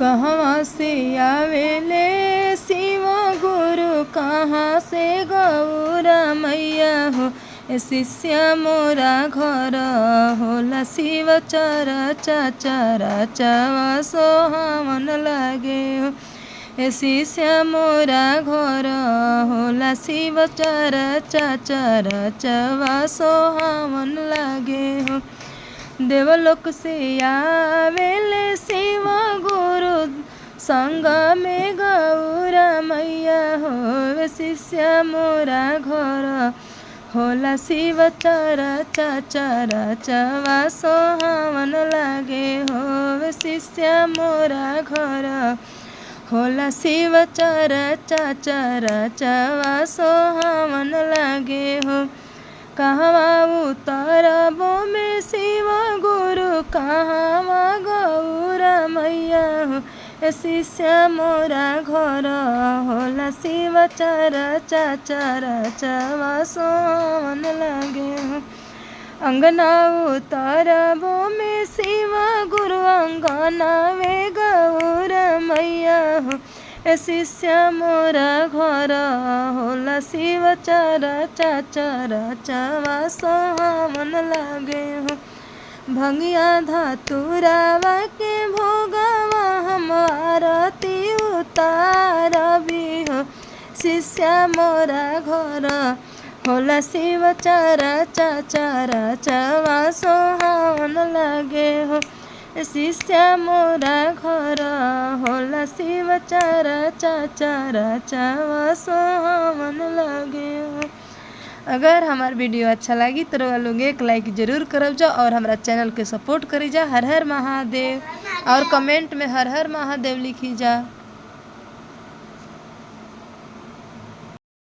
कहवा से आवेले शिव गुरु, कहाँ से गौरा मैया हो। ए शिष्य मोरा घर होला शिव चरचा चरचवा सोहावन लागे हो। ए शिष्य मोरा घर होला शिव चरचा चरचवा सोहावन लागे हो। देवलोक से आवेले शिव गुरु, संग में गौरा मैया हो। शिष्य मोरा घर होला शिव चरचा चरचवा सोहावन लागे हो। शिष्य मोरा घर होला शिव चरचा चरचवा सोहावन लागे हो। कहवा उतरबो में शिव गुरु, कहवा गौरा मैया हो। ए शिष्य मोरा घर होला शिव चरचा चरचवा सोहावन लागे हो। अंगना उतरबो में शिव गुरु, अंगना में गौरा मैया हो। ए शिष्य मोरा घर होला शिव चरचा चरचवा सोहावन लागे हो। भंगिया धतुरावा के भोगवा हम आरती उतारबी हो। शिष्य मोरा घर होला शिव चरचा चरचवा सोहावन लागे हो। शिष्य मोरा घर होला शिव चरचा चरचवा सोहावन लागे हो। अगर हमार वीडियो अच्छा लगी तो लोग एक लाइक ज़रूर करब जा और हमारा चैनल के सपोर्ट करी जा। हर हर महादेव और कमेंट में हर हर महादेव लिखी जा।